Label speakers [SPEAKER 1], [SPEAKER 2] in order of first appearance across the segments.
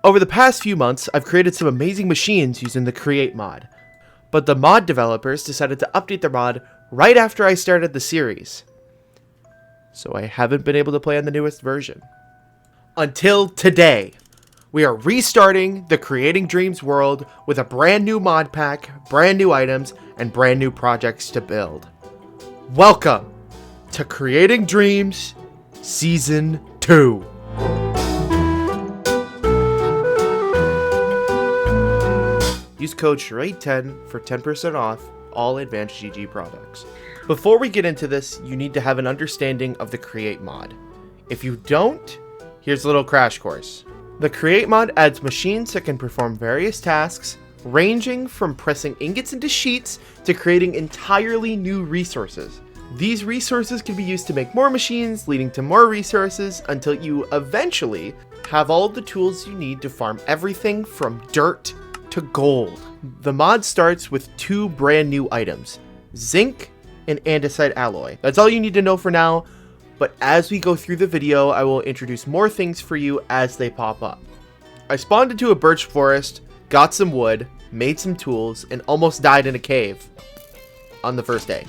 [SPEAKER 1] Over the past few months, I've created some amazing machines using the Create mod, but the mod developers decided to update their mod right after I started the series, so I haven't been able to play on the newest version. Until today, we are restarting the Creating Dreams world with a brand new mod pack, brand new items, and brand new projects to build. Welcome to Creating Dreams Season 2. Use code Charade10 for 10% off all Advanced GG products. Before we get into this, you need to have an understanding of the Create mod. If you don't, here's a little crash course. The Create mod adds machines that can perform various tasks, ranging from pressing ingots into sheets to creating entirely new resources. These resources can be used to make more machines, leading to more resources until you eventually have all the tools you need to farm everything from dirt to gold. The mod starts with two brand new items, zinc and andesite alloy. That's all you need to know for now, but as we go through the video, I will introduce more things for you as they pop up. I spawned into a birch forest, got some wood, made some tools, and almost died in a cave on the first day.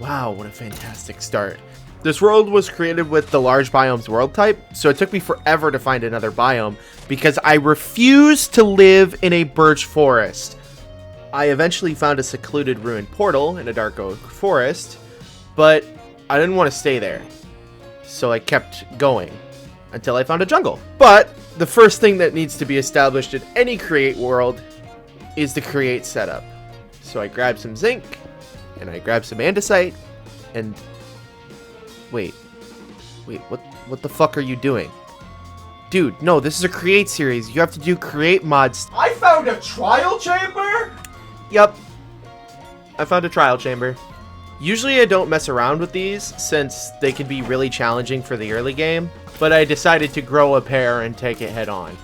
[SPEAKER 1] Wow, what a fantastic start. This world was created with the large biomes world type, so it took me forever to find another biome because I refuse to live in a birch forest. I eventually found a secluded ruined portal in a dark oak forest, but I didn't want to stay there, so I kept going until I found a jungle. But the first thing that needs to be established in any create world is the create setup. So I grabbed some zinc, and I grabbed some andesite, and Wait, what the fuck are you doing? Dude, no, this is a create series. You have to do create mods.
[SPEAKER 2] I found a trial chamber?
[SPEAKER 1] Yep. I found a trial chamber. Usually I don't mess around with these since they can be really challenging for the early game, but I decided to grow a pair and take it head on.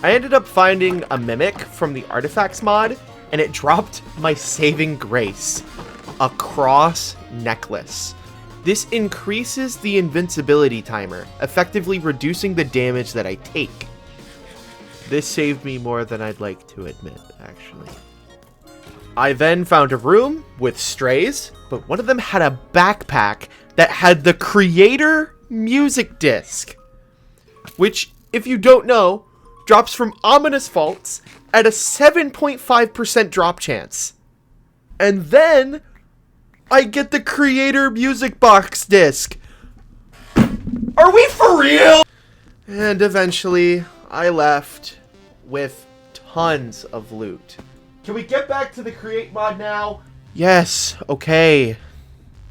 [SPEAKER 1] I ended up finding a mimic from the artifacts mod, and it dropped my saving grace, a cross necklace. This increases the invincibility timer, effectively reducing the damage that I take. This saved me more than I'd like to admit, actually. I then found a room with strays, but one of them had a backpack that had the creator music disc, which, if you don't know, drops from ominous vaults at a 7.5% drop chance. And then I get the creator music box disc.
[SPEAKER 2] Are we for real?
[SPEAKER 1] And eventually, I left with tons of loot.
[SPEAKER 2] Can we get back to the create mod now?
[SPEAKER 1] Yes, okay.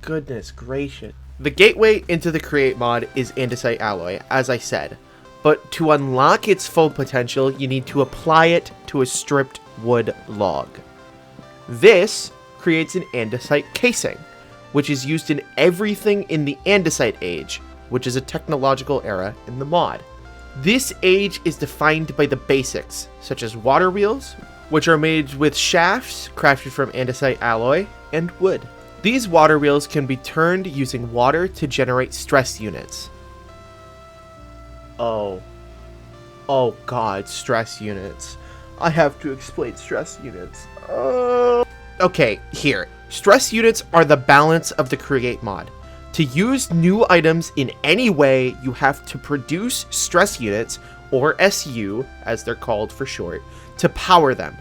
[SPEAKER 1] Goodness gracious. The gateway into the create mod is andesite alloy, as I said. But to unlock its full potential, you need to apply it to a stripped wood log. This creates an andesite casing, which is used in everything in the andesite age, which is a technological era in the mod. This age is defined by the basics, such as water wheels, which are made with shafts crafted from andesite alloy, and wood. These water wheels can be turned using water to generate stress units. Oh god, stress units. I have to explain stress units. Okay, here. Stress units are the balance of the create mod. To use new items in any way, you have to produce stress units, or SU, as they're called for short, to power them.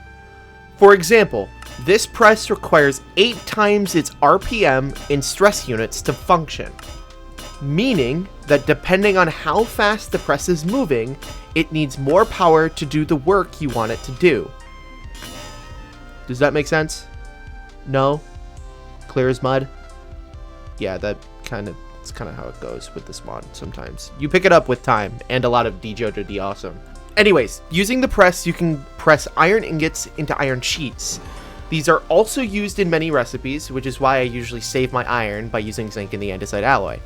[SPEAKER 1] For example, this press requires 8 times its RPM in stress units to function, meaning that depending on how fast the press is moving, it needs more power to do the work you want it to do. Does that make sense? No? Clear as mud? Yeah, it's kind of how it goes with this mod sometimes. You pick it up with time and a lot of dejo to de awesome. Anyways, using the press, you can press iron ingots into iron sheets. These are also used in many recipes, which is why I usually save my iron by using zinc in the andesite alloy.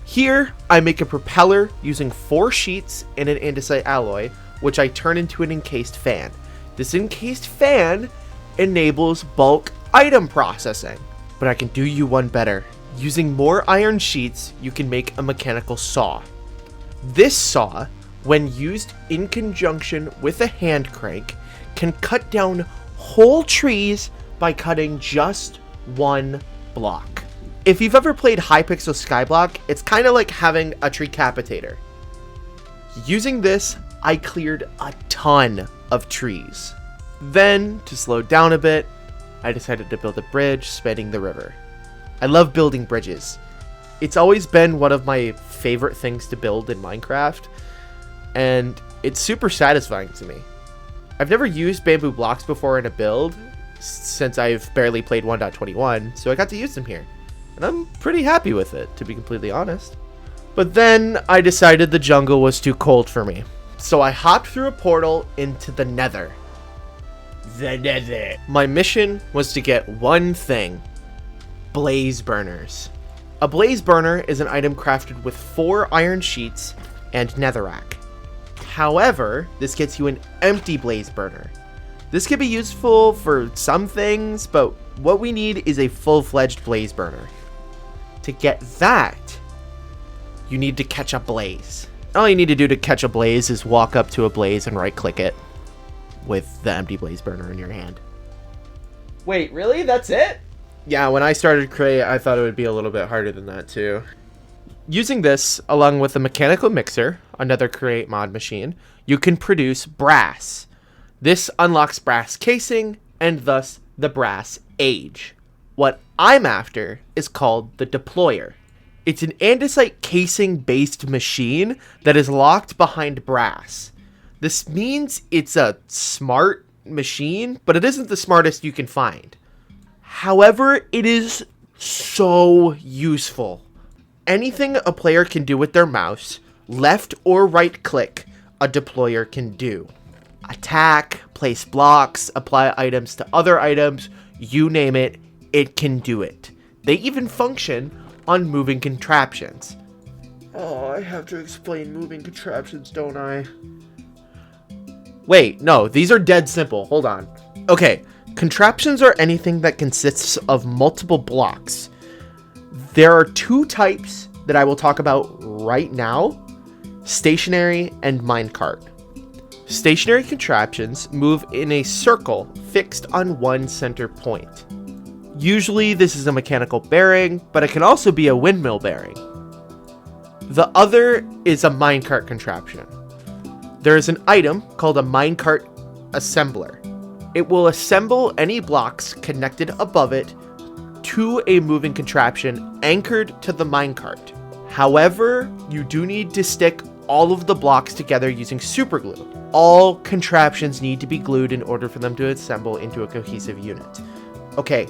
[SPEAKER 1] Here, I make a propeller using 4 sheets and an andesite alloy, which I turn into an encased fan. This encased fan enables bulk item processing. But I can do you one better. Using more iron sheets, you can make a mechanical saw. This saw, when used in conjunction with a hand crank, can cut down whole trees by cutting just one block. If you've ever played Hypixel Skyblock, it's kind of like having a treecapitator. Using this, I cleared a ton of trees. Then, to slow down a bit, I decided to build a bridge spanning the river. I love building bridges. It's always been one of my favorite things to build in Minecraft, and it's super satisfying to me. I've never used bamboo blocks before in a build, since I've barely played 1.21, so I got to use them here. And I'm pretty happy with it, to be completely honest. But then I decided the jungle was too cold for me. So I hopped through a portal into the Nether. The Nether. My mission was to get one thing. Blaze burners. A blaze burner is an item crafted with 4 iron sheets and netherrack. However, this gets you an empty blaze burner. This can be useful for some things, but what we need is a full-fledged blaze burner. To get that, you need to catch a blaze. All you need to do to catch a blaze is walk up to a blaze and right-click it with the empty blaze burner in your hand.
[SPEAKER 2] Wait, really? That's it?
[SPEAKER 1] Yeah, when I started Create, I thought it would be a little bit harder than that too. Using this, along with a mechanical mixer, another Create mod machine, you can produce brass. This unlocks brass casing, and thus the brass age. What I'm after is called the deployer. It's an andesite casing-based machine that is locked behind brass. This means it's a smart machine, but it isn't the smartest you can find. However, it is so useful. Anything a player can do with their mouse, left or right click, a deployer can do. Attack, place blocks, apply items to other items, you name it, it can do it. They even function on moving contraptions. Oh, I have to explain moving contraptions, don't I? Wait, no, these are dead simple. Hold on. Okay, contraptions are anything that consists of multiple blocks. There are 2 types that I will talk about right now: stationary and minecart. Stationary contraptions move in a circle fixed on one center point. Usually this is a mechanical bearing, but it can also be a windmill bearing. The other is a minecart contraption. There is an item called a minecart assembler. It will assemble any blocks connected above it to a moving contraption anchored to the minecart. However, you do need to stick all of the blocks together using superglue. All contraptions need to be glued in order for them to assemble into a cohesive unit. Okay,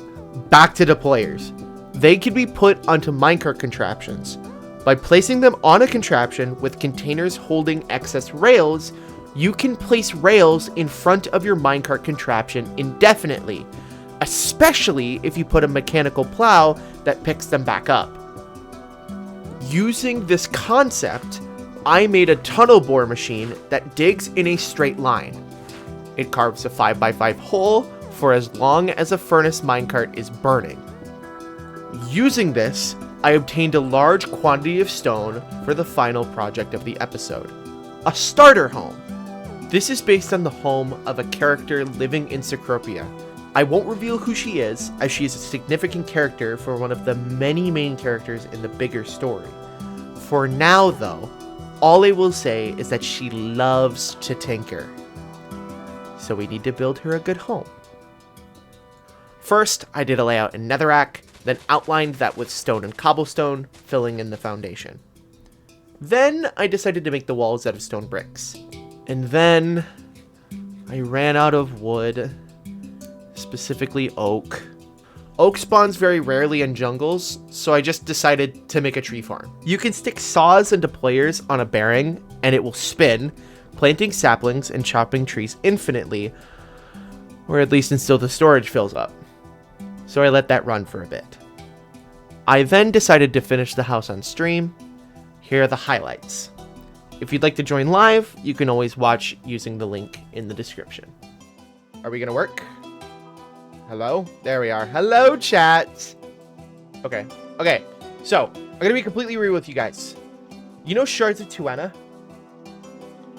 [SPEAKER 1] back to deployers. They can be put onto minecart contraptions. By placing them on a contraption with containers holding excess rails, you can place rails in front of your minecart contraption indefinitely, especially if you put a mechanical plow that picks them back up. Using this concept, I made a tunnel bore machine that digs in a straight line. It carves a 5x5 hole for as long as a furnace minecart is burning. Using this, I obtained a large quantity of stone for the final project of the episode. A starter home. This is based on the home of a character living in Cecropia. I won't reveal who she is, as she is a significant character for one of the many main characters in the bigger story. For now, though, all I will say is that she loves to tinker. So we need to build her a good home. First, I did a layout in netherrack, then outlined that with stone and cobblestone, filling in the foundation. Then I decided to make the walls out of stone bricks. And then I ran out of wood, specifically oak. Oak spawns very rarely in jungles, so I just decided to make a tree farm. You can stick saws and deployers on a bearing, and it will spin, planting saplings and chopping trees infinitely, or at least until the storage fills up. So I let that run for a bit. I then decided to finish the house on stream. Here are the highlights. If you'd like to join live, you can always watch using the link in the description. Are we gonna work? Hello? There we are. Hello, chat! Okay, so, I'm gonna be completely real with you guys. You know Shards of Tuena?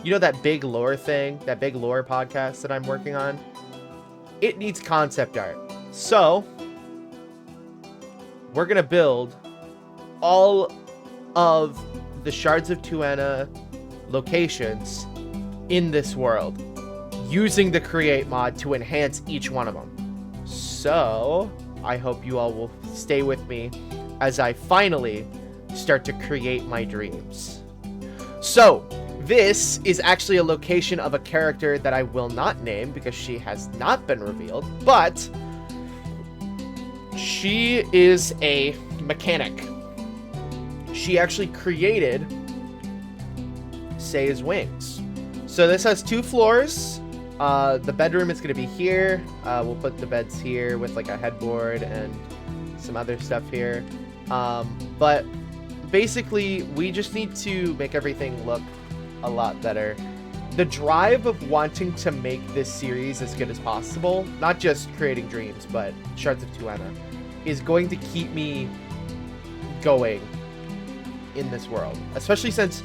[SPEAKER 1] You know that big lore thing, that big lore podcast that I'm working on? It needs concept art. So, we're going to build all of the Shards of Tuana locations in this world using the Create mod to enhance each one of them. So, I hope you all will stay with me as I finally start to create my dreams. So, this is actually a location of a character that I will not name because she has not been revealed, but she is a mechanic. She actually created Say's wings. So this has 2 floors. The bedroom is going to be here. We'll put the beds here with like a headboard and some other stuff here. But basically, we just need to make everything look a lot better. The drive of wanting to make this series as good as possible, not just creating dreams, but Shards of Tuana, is going to keep me going in this world. Especially since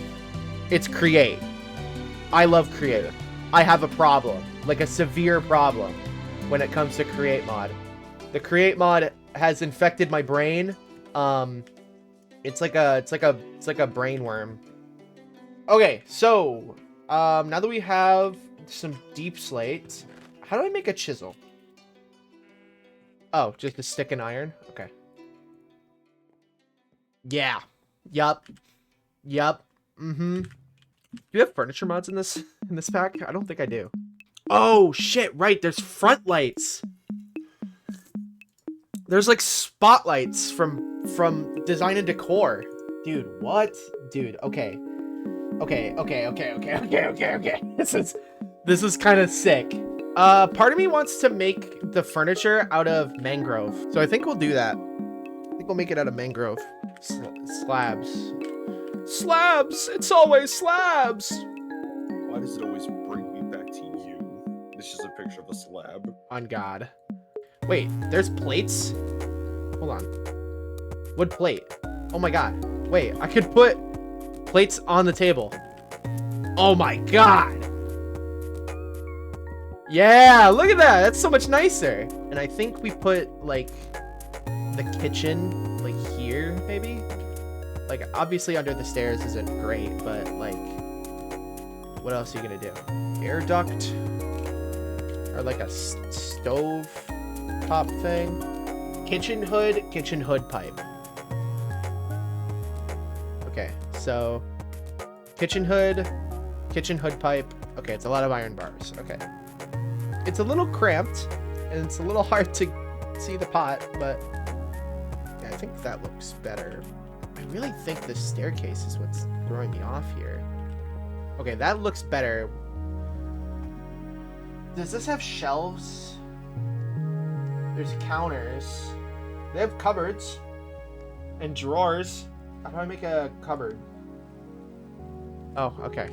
[SPEAKER 1] it's Create. I love Create. I have a problem, like a severe problem, when it comes to Create mod. The Create mod has infected my brain. It's like a brain worm. Okay, so now that we have some deep slate, how do I make a chisel? Oh, just a stick and iron? Okay. Yeah. Yup. Mm-hmm. Do you have furniture mods in this pack? I don't think I do. Oh shit, right, there's front lights. There's like spotlights from design and decor. Dude, what? Dude, okay. Okay. This is kind of sick. Part of me wants to make the furniture out of mangrove. So I think we'll do that. I think we'll make it out of mangrove. Slabs. Slabs! It's always slabs!
[SPEAKER 3] Why does it always bring me back to you? This is a picture of a slab.
[SPEAKER 1] On God. Wait, there's plates? Hold on. Wood plate. Oh my God. Wait, I could put plates on the table. Oh my God. Yeah, look at that. That's so much nicer. And I think we put like the kitchen like here, maybe? Like obviously under the stairs isn't great, but like what else are you gonna do? Air duct? Or like a stove top thing? Kitchen hood pipe. Okay, so kitchen hood pipe. Okay, it's a lot of iron bars. Okay. It's a little cramped and it's a little hard to see the pot, but yeah, I think that looks better. I really think this staircase is what's throwing me off here. Okay, that looks better. Does this have shelves? There's counters. They have cupboards and drawers. How do I make a cupboard? Oh, okay.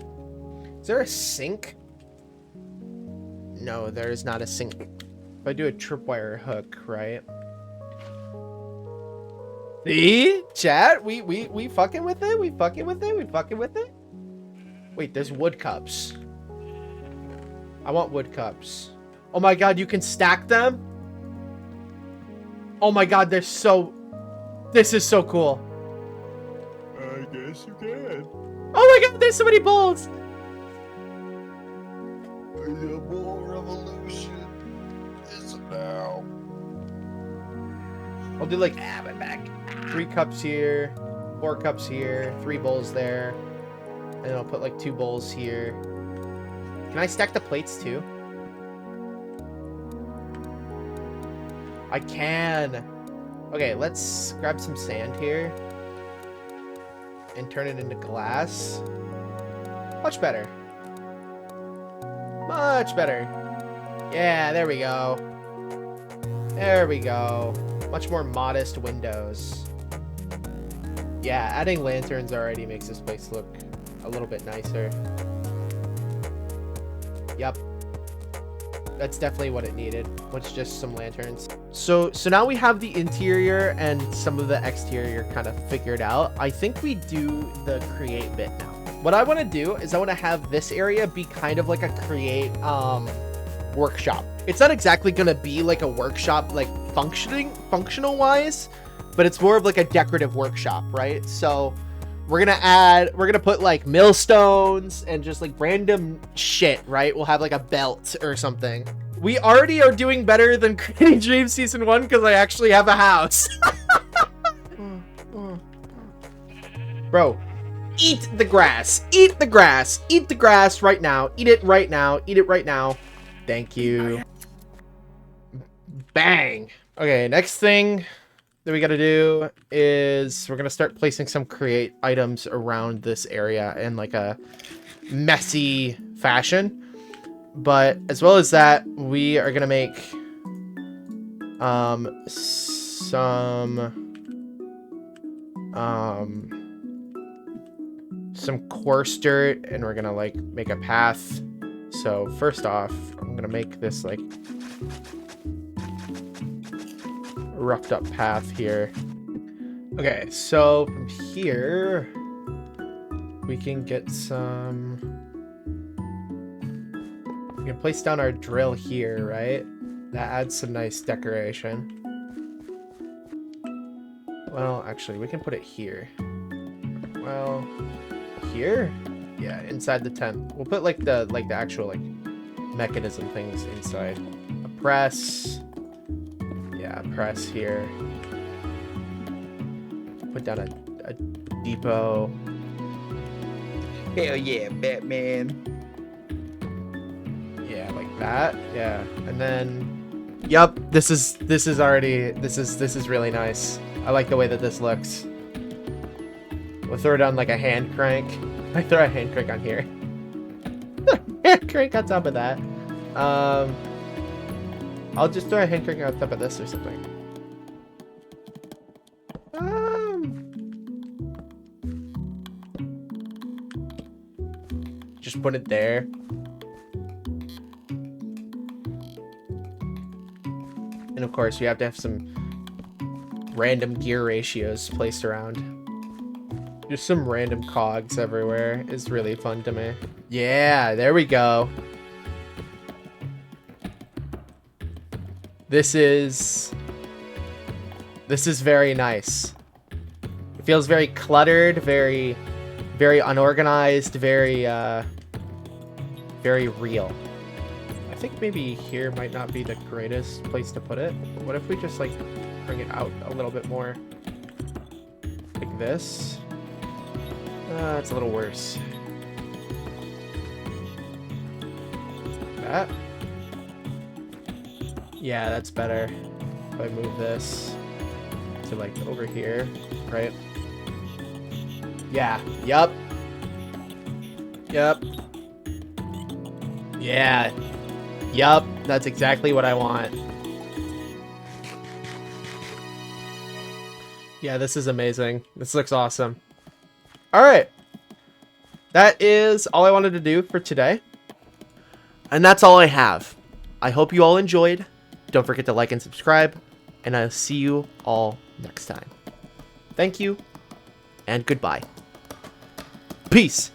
[SPEAKER 1] Is there a sink? No, there is not a sink. If I do a tripwire hook, right? See? Chat? We fucking with it? We fucking with it? We fucking with it? Wait, there's wood cups. I want wood cups. Oh my God, you can stack them? Oh my God, they're so... This is so cool.
[SPEAKER 3] I guess you can.
[SPEAKER 1] Oh my God, there's so many bowls.
[SPEAKER 3] The bowl revolution is now.
[SPEAKER 1] I'll do like 3 cups here, 4 cups here, 3 bowls there, and I'll put like 2 bowls here. Can I stack the plates too? I can. Okay, let's grab some sand here and turn it into glass. Much better. Much better. Yeah, there we go. There we go. Much more modest windows. Yeah, adding lanterns already makes this place look a little bit nicer. Yep. That's definitely what it needed. Was just some lanterns. So now we have the interior and some of the exterior kind of figured out. I think we do the create bit now. what I want to do is I want to have this area be kind of like a create workshop. It's not exactly going to be like a workshop, like functional wise, but it's more of like a decorative workshop, right? So we're going to put like millstones and just like random shit, right? We'll have like a belt or something. We already are doing better than Creating Dreams Season 1 because I actually have a house. Bro, eat the grass. Eat the grass. Eat the grass right now. Eat it right now. Eat it right now. Thank you. Bang. Okay, next thing that we got to do is we're going to start placing some create items around this area in like a messy fashion. But as well as that, we are going to make some coarse dirt, and we're going to like make a path. So first off, I'm going to make this like roughed up path here. Okay, so from here we can get some, we can place down our drill here, right? That adds some nice decoration. Well, actually we can put it here. Well, here? Yeah, inside the tent. We'll put like the actual like mechanism things inside. A press. Yeah, a press here. Put down a depot.
[SPEAKER 2] Hell yeah, Batman.
[SPEAKER 1] Yeah, like that. Yeah, and then, yep. This is really nice. I like the way that this looks. We'll throw down like a hand crank. I throw a hand crank on here. Hand crank on top of that. I'll just throw a hand crank on top of this or something. Just put it there. And of course, you have to have some random gear ratios placed around. Just some random cogs everywhere is really fun to me. Yeah, there we go. This is very nice. It feels very cluttered, very unorganized, very real. I think maybe here might not be the greatest place to put it. What if we just like bring it out a little bit more? Like this. It's a little worse. That. Yeah, that's better. If I move this to like over here, right? Yeah. Yup. Yup. Yeah. Yup. That's exactly what I want. Yeah, this is amazing. This looks awesome. All right. That is all I wanted to do for today. And that's all I have. I hope you all enjoyed. Don't forget to like and subscribe. And I'll see you all next time. Thank you. And goodbye. Peace.